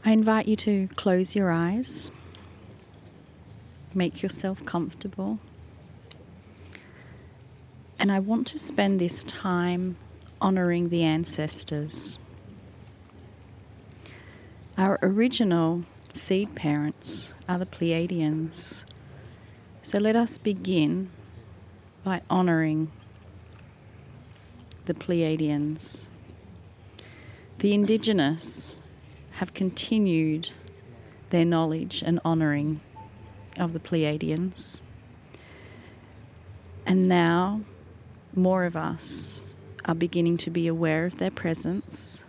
I invite you to close your eyes, make yourself comfortable, and I want to spend this time honouring the ancestors. Our original seed parents are the Pleiadians, so let us begin by honouring the Pleiadians. The Indigenous have continued their knowledge and honouring of the Pleiadians. And now more of us are beginning to be aware of their presence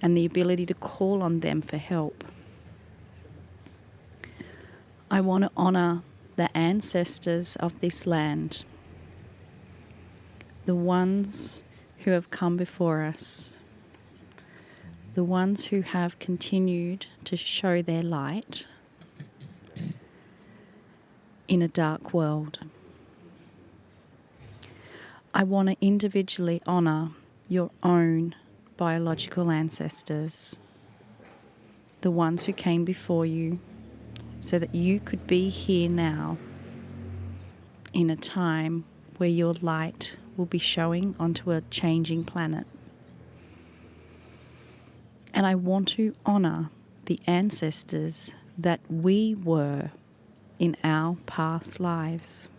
and the ability to call on them for help. I want to honour the ancestors of this land, the ones who have come before us, the ones who have continued to show their light in a dark world. I want to individually honour your own biological ancestors, the ones who came before you so that you could be here now in a time where your light will be showing onto a changing planet. And I want to honour the ancestors that we were in our past lives.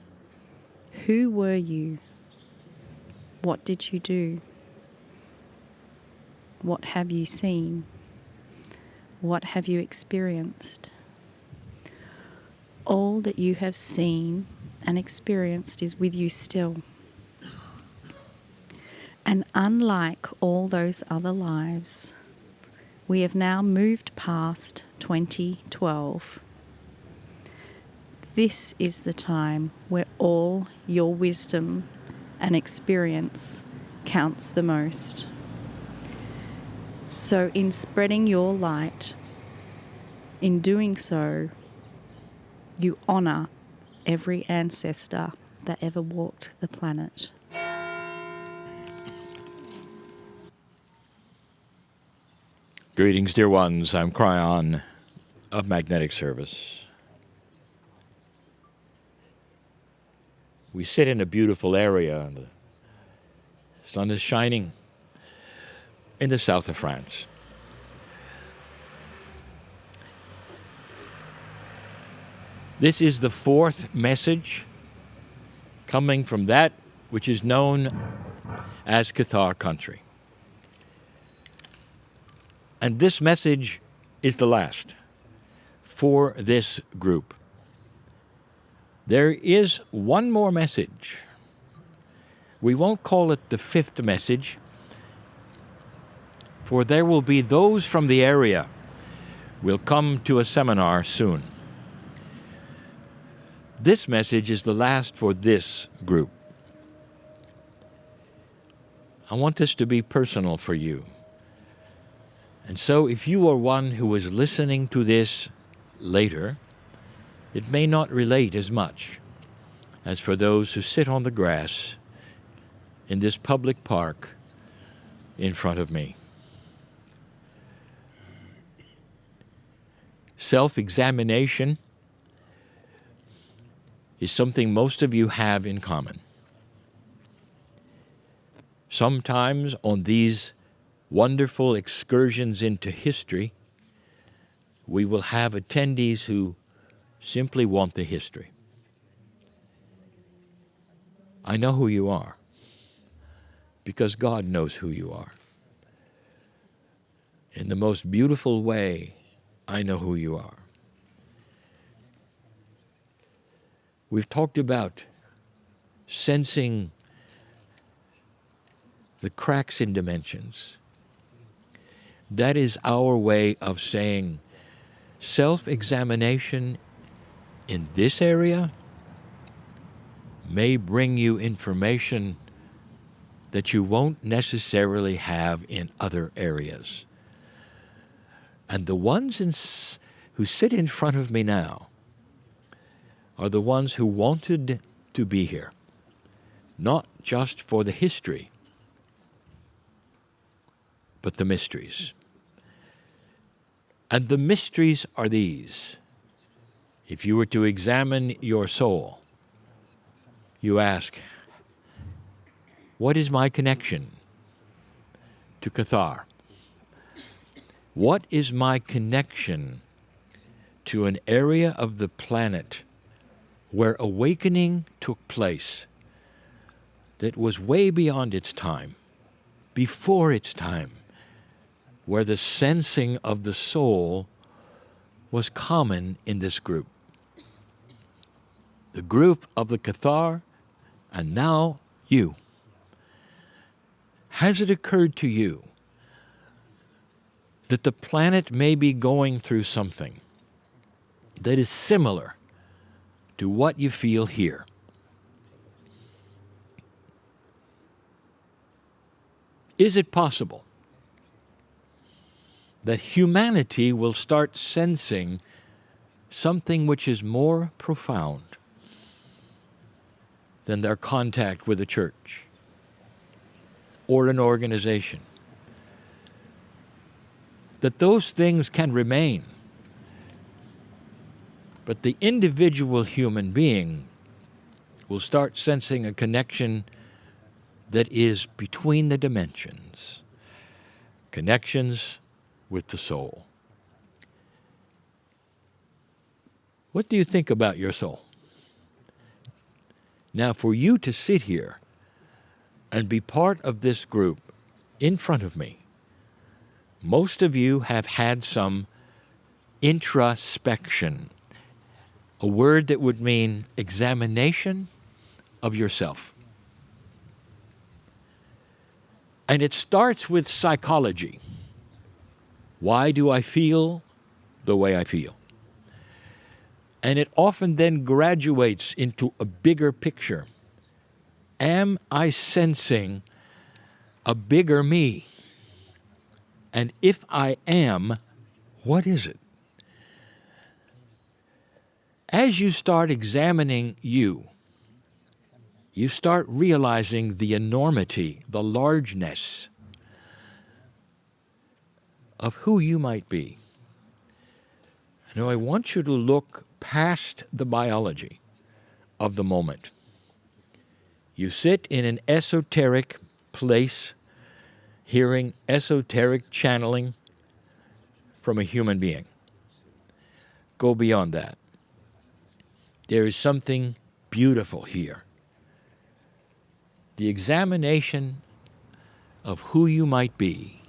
Who were you? What did you do? What have you seen? What have you experienced? All that you have seen and experienced is with you still. And unlike all those other lives, we have now moved past 2012. This is the time where all your wisdom and experience counts the most. So in spreading your light, in doing so, you honour every ancestor that ever walked the planet. Greetings, dear ones. I'm Kryon of Magnetic Service. We sit in a beautiful area, and the sun is shining in the south of France. This is the fourth message coming from that which is known as Cathar country. And this message is the last for this group. There is one more message. We won't call it the fifth message, for there will be those from the area will come to a seminar soon. This message is the last for this group. I want this to be personal for you. And so if you are one who is listening to this later, it may not relate as much as for those who sit on the grass in this public park in front of me. Self-examination is something most of you have in common. Sometimes on these wonderful excursions into history, we will have attendees who simply want the history. I know who you are, because God knows who you are. In the most beautiful way, I know who you are. We've talked about sensing the cracks in dimensions. That is our way of saying self-examination in this area may bring you information that you won't necessarily have in other areas. And the ones who sit in front of me now are the ones who wanted to be here, not just for the history, but the mysteries. And the mysteries are these. If you were to examine your soul, you ask, what is my connection to Cathar? What is my connection to an area of the planet where awakening took place that was way beyond its time, before its time, where the sensing of the soul was common in this group? The group of the Cathar, and now you. Has it occurred to you that the planet may be going through something that is similar to what you feel here? Is it possible that humanity will start sensing something which is more profound than their contact with a church or an organization? That those things can remain, but the individual human being will start sensing a connection that is between the dimensions, connections with the soul. What do you think about your soul? Now, for you to sit here and be part of this group in front of me, most of you have had some introspection, a word that would mean examination of yourself. And it starts with psychology. Why do I feel the way I feel? And it often then graduates into a bigger picture. Am I sensing a bigger me? And if I am, what is it? As you start examining you start realizing the enormity, the largeness of who you might be. Now, I want you to look past the biology of the moment. You sit in an esoteric place, hearing esoteric channeling from a human being. Go beyond that. There is something beautiful here. The examination of who you might be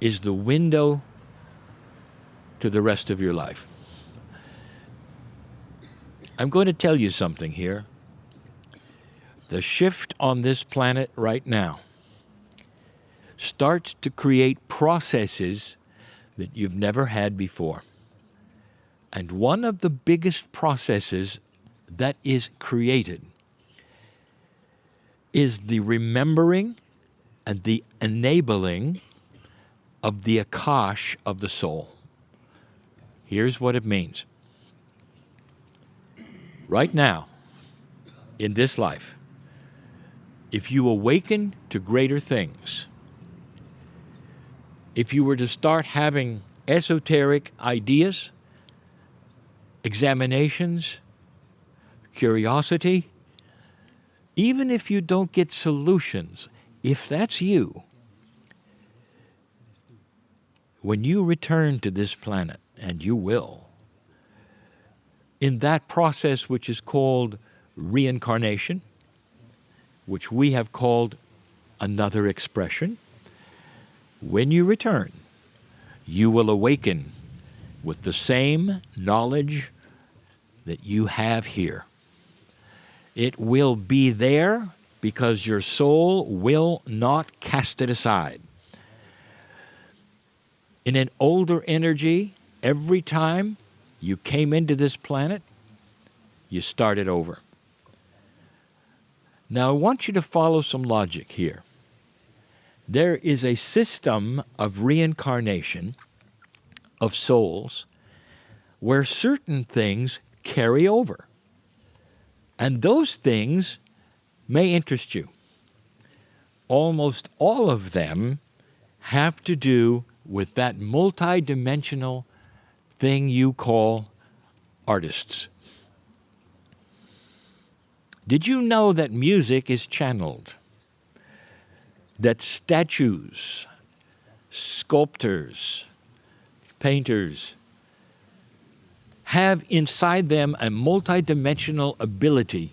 is the window to the rest of your life. I'm going to tell you something here. The shift on this planet right now starts to create processes that you've never had before. And one of the biggest processes that is created is the remembering and the enabling of the Akash of the soul. Here's what it means. Right now, in this life, if you awaken to greater things, if you were to start having esoteric ideas, examinations, curiosity, even if you don't get solutions, if that's you, when you return to this planet, and you will, in that process which is called reincarnation, which we have called another expression, when you return, you will awaken with the same knowledge that you have here. It will be there because your soul will not cast it aside. In an older energy, every time you came into this planet, you started over. Now I want you to follow some logic here. There is a system of reincarnation of souls where certain things carry over. And those things may interest you. Almost all of them have to do with that multidimensional thing you call artists. Did you know that music is channeled? That statues, sculptors, painters have inside them a multidimensional ability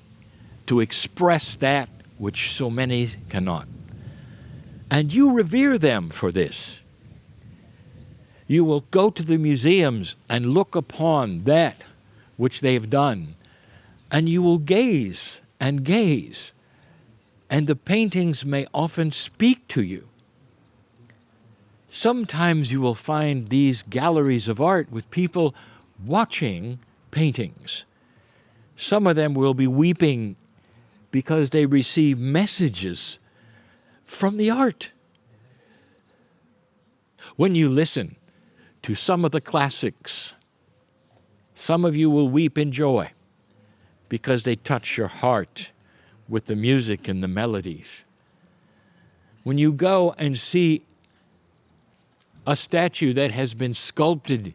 to express that which so many cannot. And you revere them for this. You will go to the museums and look upon that which they have done, and you will gaze and gaze, and the paintings may often speak to you. Sometimes you will find these galleries of art with people watching paintings. Some of them will be weeping because they receive messages from the art. When you listen to some of the classics, some of you will weep in joy because they touch your heart with the music and the melodies. When you go and see a statue that has been sculpted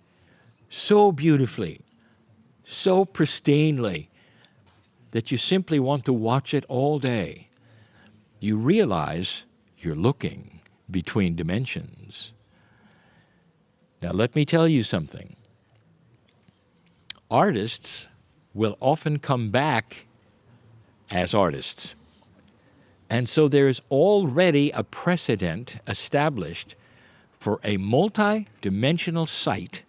so beautifully, so pristinely, that you simply want to watch it all day, you realize you're looking between dimensions. Now let me tell you something. Artists will often come back as artists. And so there is already a precedent established for a multi-dimensional sight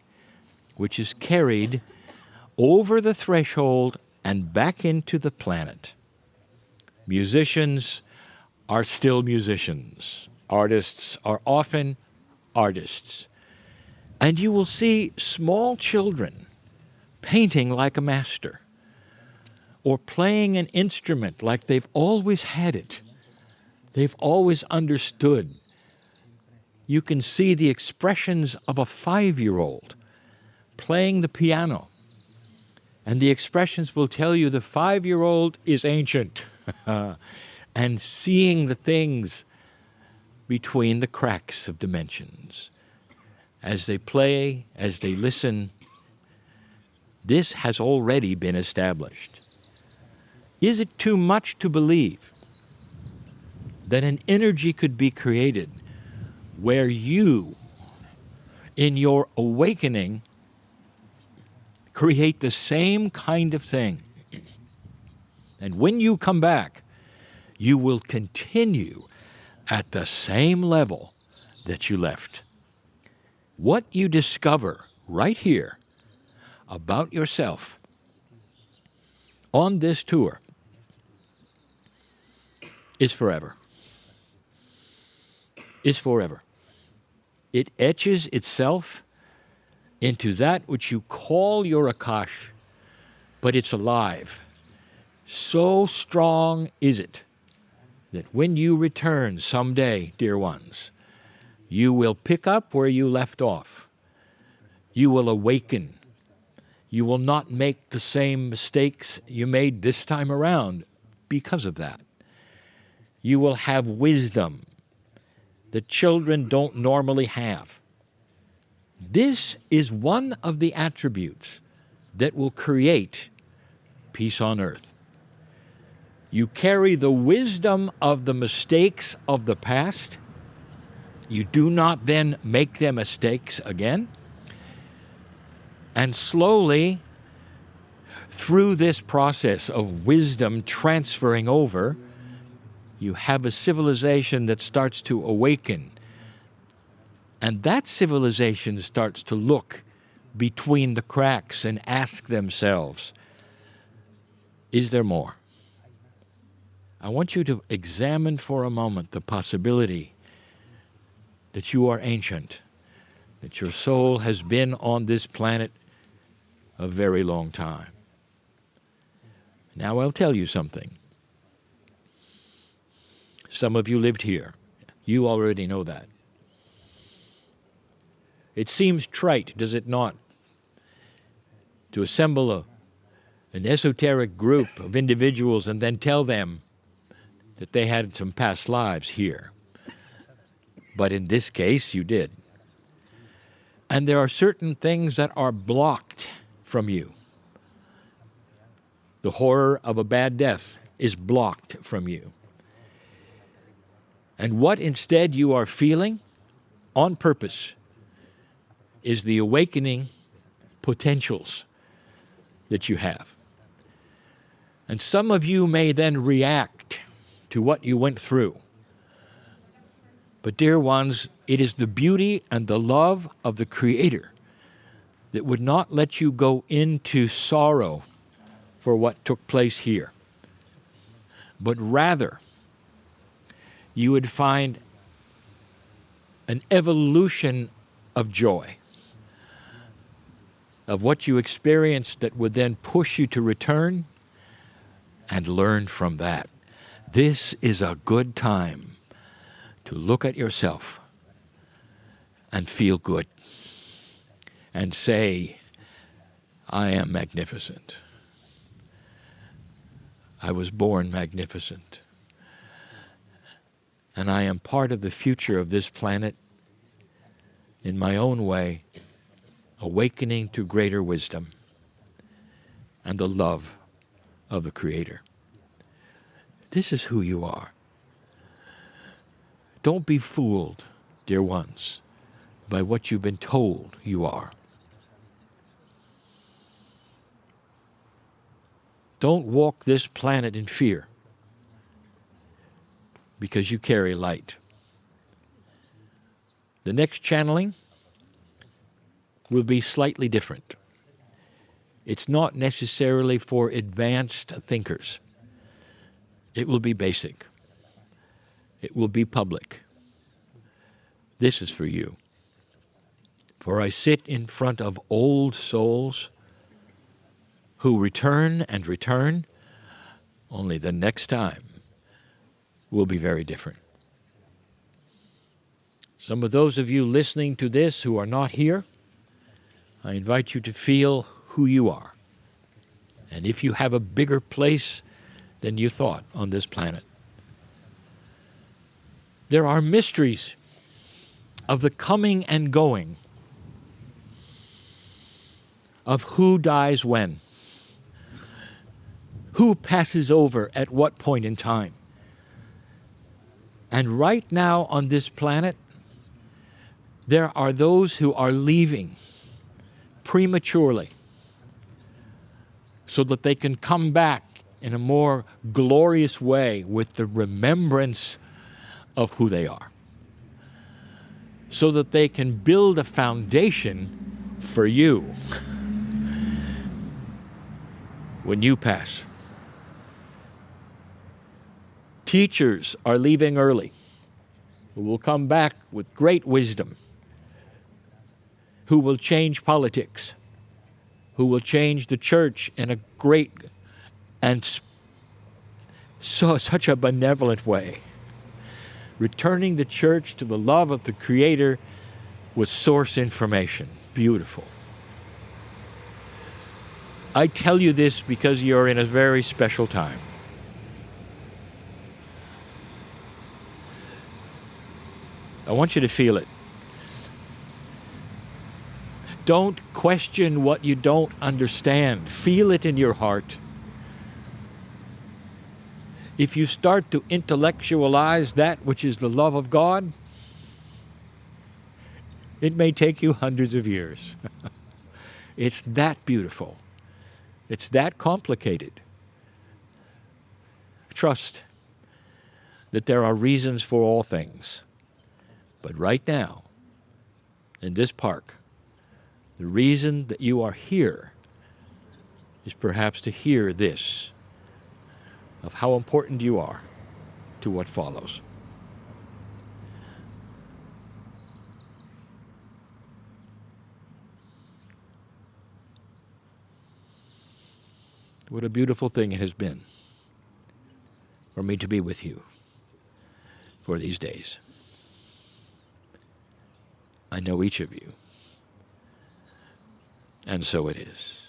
which is carried over the threshold and back into the planet. Musicians are still musicians. Artists are often artists. And you will see small children painting like a master, or playing an instrument like they've always had it. They've always understood. You can see the expressions of a 5-year-old playing the piano, and the expressions will tell you the 5-year-old is ancient and seeing the things between the cracks of dimensions. As they play, as they listen, this has already been established. Is it too much to believe that an energy could be created where you, in your awakening, create the same kind of thing? And when you come back, you will continue at the same level that you left. What you discover right here about yourself on this tour is forever. Is forever. It etches itself into that which you call your Akash, but it's alive. So strong is it that when you return someday, dear ones, you will pick up where you left off. You will awaken. You will not make the same mistakes you made this time around because of that. You will have wisdom that children don't normally have. This is one of the attributes that will create peace on earth. You carry the wisdom of the mistakes of the past. You do not then make them mistakes again. And slowly, through this process of wisdom transferring over, you have a civilization that starts to awaken. And that civilization starts to look between the cracks and ask themselves, is there more? I want you to examine for a moment the possibility that you are ancient, that your soul has been on this planet a very long time. Now I'll tell you something. Some of you lived here. You already know that. It seems trite, does it not, to assemble an esoteric group of individuals and then tell them that they had some past lives here. But in this case, you did. And there are certain things that are blocked from you. The horror of a bad death is blocked from you. And what instead you are feeling on purpose is the awakening potentials that you have. And some of you may then react to what you went through. But dear ones, it is the beauty and the love of the Creator that would not let you go into sorrow for what took place here, but rather you would find an evolution of joy, of what you experienced that would then push you to return and learn from that. This is a good time to look at yourself and feel good and say, I am magnificent. I was born magnificent. And I am part of the future of this planet in my own way, awakening to greater wisdom and the love of the Creator. This is who you are. Don't be fooled, dear ones, by what you've been told you are. Don't walk this planet in fear, because you carry light. The next channeling will be slightly different. It's not necessarily for advanced thinkers. It will be basic. It will be public. This is for you. For I sit in front of old souls who return and return, only the next time will be very different. Some of those of you listening to this who are not here, I invite you to feel who you are. And if you have a bigger place than you thought on this planet. There are mysteries of the coming and going, of who dies when, who passes over at what point in time. And right now on this planet, there are those who are leaving prematurely so that they can come back in a more glorious way with the remembrance of who they are, so that they can build a foundation for you when you pass. Teachers are leaving early, who will come back with great wisdom, who will change politics, who will change the church in a great and such a benevolent way, returning the church to the love of the Creator with source information. Beautiful. I tell you this because you're in a very special time. I want you to feel it. Don't question what you don't understand. Feel it in your heart. If you start to intellectualize that which is the love of God, it may take you hundreds of years. It's that beautiful. It's that complicated. Trust that there are reasons for all things. But right now, in this park, the reason that you are here is perhaps to hear this, of how important you are to what follows. What a beautiful thing it has been for me to be with you for these days. I know each of you, and so it is.